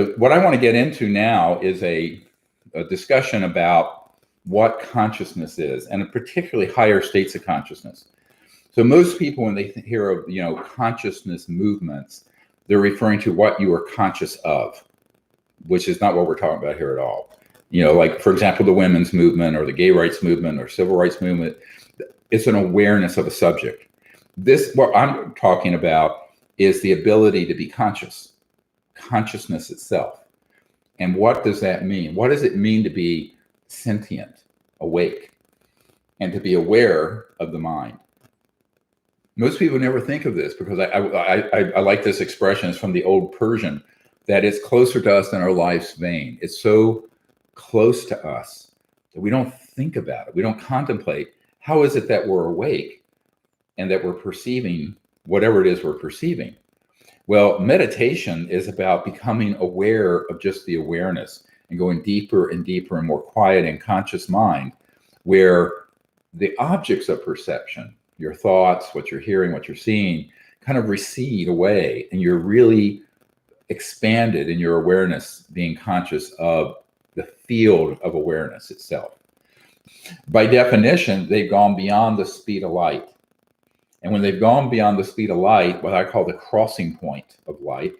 So what I want to get into now is a discussion about what consciousness is, and particularly higher states of consciousness. So most people, when they hear of consciousness movements, they're referring to what you are conscious of, which is not what we're talking about here at all. Like, for example, the women's movement or the gay rights movement or civil rights movement, it's an awareness of a subject. What I'm talking about is the ability to be conscious, consciousness itself. And what does that mean? What does it mean to be sentient, awake, and to be aware of the mind? Most people never think of this, because I like this expression. It's from the old Persian, that it's closer to us than our life's vein. It's so close to us that we don't think about it. We don't contemplate, how is it that we're awake and that we're perceiving whatever it is we're perceiving? Well, meditation is about becoming aware of just the awareness and going deeper and deeper and more quiet and conscious mind, where the objects of perception, your thoughts, what you're hearing, what you're seeing, kind of recede away, and you're really expanded in your awareness, being conscious of the field of awareness itself. By definition, they've gone beyond the speed of light. And when they've gone beyond the speed of light, what I call the crossing point of light,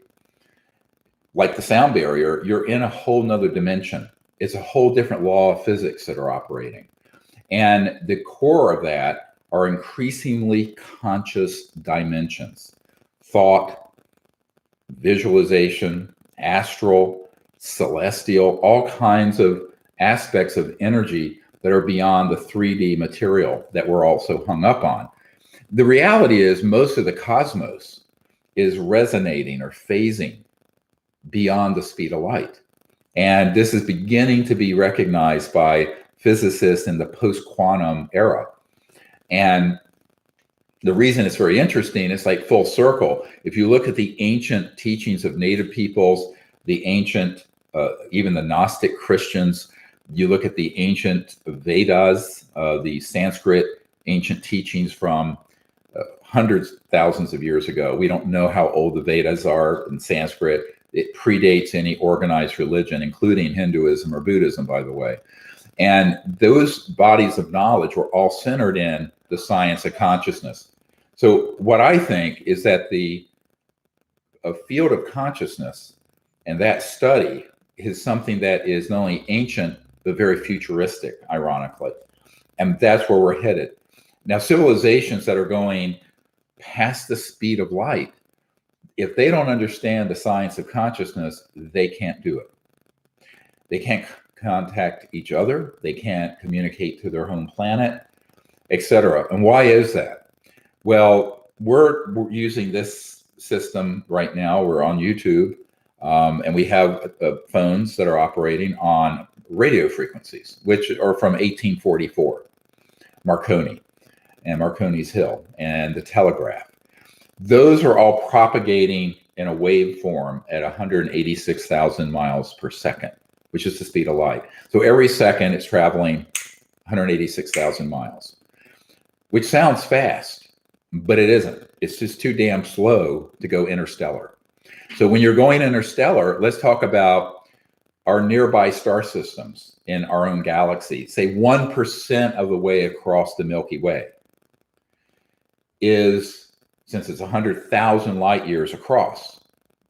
like the sound barrier, you're in a whole nother dimension. It's a whole different law of physics that are operating. And the core of that are increasingly conscious dimensions: thought, visualization, astral, celestial, all kinds of aspects of energy that are beyond the 3D material that we're also hung up on. The reality is, most of the cosmos is resonating or phasing beyond the speed of light. And this is beginning to be recognized by physicists in the post-quantum era. And the reason it's very interesting, it's like full circle. If you look at the ancient teachings of native peoples, the ancient, even the Gnostic Christians, you look at the ancient Vedas, the Sanskrit ancient teachings from hundreds, thousands of years ago. We don't know how old the Vedas are in Sanskrit. It predates any organized religion, including Hinduism or Buddhism, by the way. And those bodies of knowledge were all centered in the science of consciousness. So what I think is that the field of consciousness and that study is something that is not only ancient, but very futuristic, ironically. And that's where we're headed. Now, civilizations that are going past the speed of light, if they don't understand the science of consciousness, they can't do it. They can't contact each other. They can't communicate to their home planet, etc. And why is that? Well, we're using this system right now. We're on YouTube, and we have phones that are operating on radio frequencies, which are from 1844, Marconi and Marconi's Hill and the telegraph. Those are all propagating in a waveform at 186,000 miles per second, which is the speed of light. So every second it's traveling 186,000 miles, which sounds fast, but it isn't. It's just too damn slow to go interstellar. So when you're going interstellar, let's talk about our nearby star systems in our own galaxy. Say 1% of the way across the Milky Way is, since it's 100,000 light years across,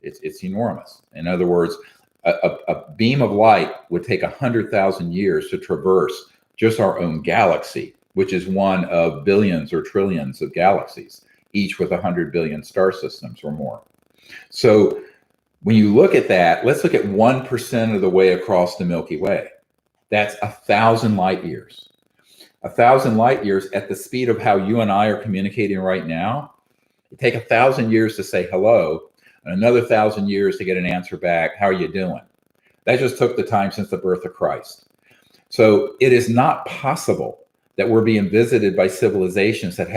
it's enormous. In other words, a beam of light would take 100,000 years to traverse just our own galaxy, which is one of billions or trillions of galaxies, each with 100 billion star systems or more. So when you look at that, let's look at 1% of the way across the Milky Way. That's 1,000 light years. 1,000 light years at the speed of how you and I are communicating right now. It take 1,000 years to say hello, and another 1,000 years to get an answer back. How are you doing? That just took the time since the birth of Christ. So it is not possible that we're being visited by civilizations that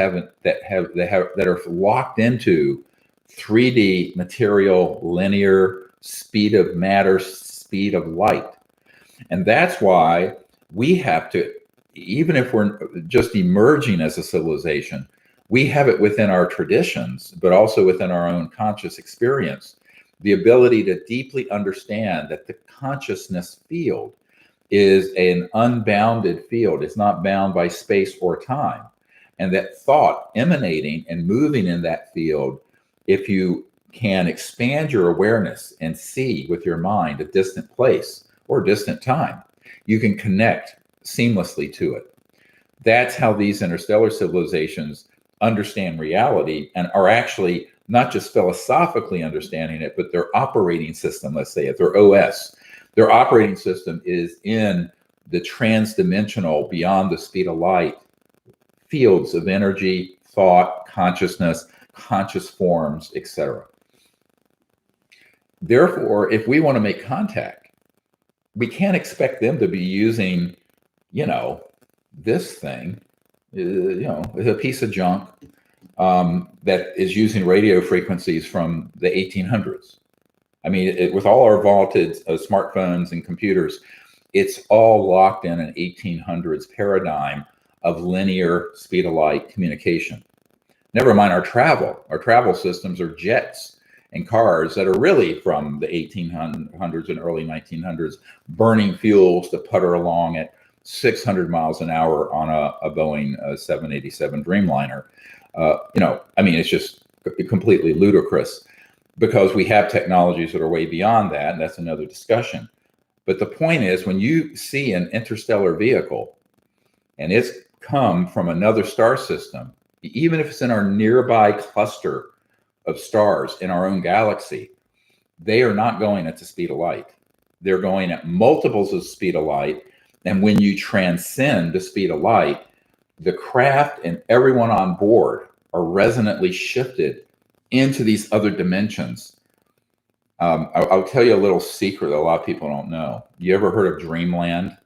are locked into 3D material, linear, speed of matter, speed of light. And that's why we have to, even if we're just emerging as a civilization, we have it within our traditions, but also within our own conscious experience, the ability to deeply understand that the consciousness field is an unbounded field. It's not bound by space or time. And that thought emanating and moving in that field, if you can expand your awareness and see with your mind a distant place or distant time, you can connect seamlessly to it. That's how these interstellar civilizations understand reality and are actually not just philosophically understanding it, but their operating system, let's say it, their OS. Their operating system is in the transdimensional, beyond the speed of light, fields of energy, thought, consciousness, conscious forms, etc. Therefore, if we want to make contact, we can't expect them to be using, this thing, a piece of junk that is using radio frequencies from the 1800s. I mean, with all our vaulted smartphones and computers, it's all locked in an 1800s paradigm of linear speed of light communication. Never mind our travel. Our travel systems are jets and cars that are really from the 1800s and early 1900s, burning fuels to putter along at 600 miles an hour on a Boeing 787 Dreamliner. It's just completely ludicrous because we have technologies that are way beyond that, and that's another discussion. But the point is, when you see an interstellar vehicle and it's come from another star system, even if it's in our nearby cluster of stars in our own galaxy, they are not going at the speed of light. They're going at multiples of the speed of light. And when you transcend the speed of light, the craft and everyone on board are resonantly shifted into these other dimensions. I'll tell you a little secret that a lot of people don't know. You ever heard of Dreamland?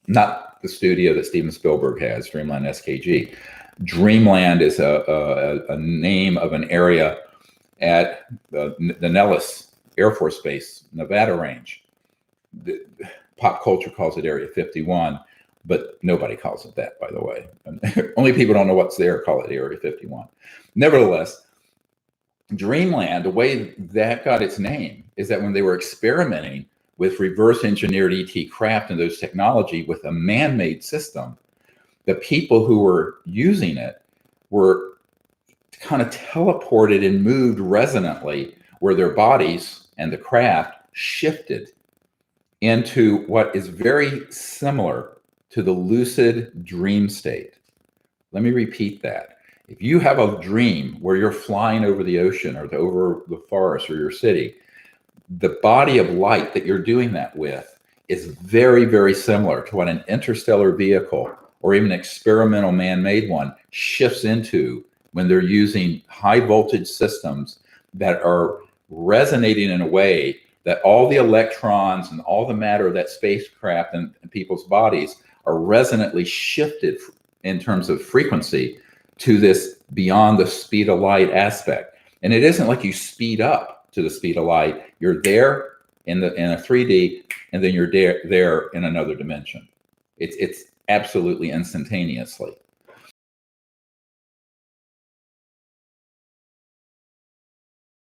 Not the studio that Steven Spielberg has, Dreamland SKG. Dreamland is a name of an area at the Nellis Air Force Base, Nevada range. The pop culture calls it Area 51, but nobody calls it that, by the way. Only people who don't know what's there call it Area 51. Nevertheless, Dreamland, the way that got its name is that when they were experimenting with reverse engineered ET craft and those technology with a man-made system, the people who were using it were kind of teleported and moved resonantly where their bodies and the craft shifted into what is very similar to the lucid dream state. Let me repeat that. If you have a dream where you're flying over the ocean or over the forest or your city, the body of light that you're doing that with is very, very similar to what an interstellar vehicle or even an experimental man-made one shifts into when they're using high voltage systems that are resonating in a way that all the electrons and all the matter of that spacecraft and people's bodies are resonantly shifted in terms of frequency to this beyond the speed of light aspect. And it isn't like you speed up to the speed of light. You're there in a 3D, and then you're there in another dimension. It's absolutely instantaneously.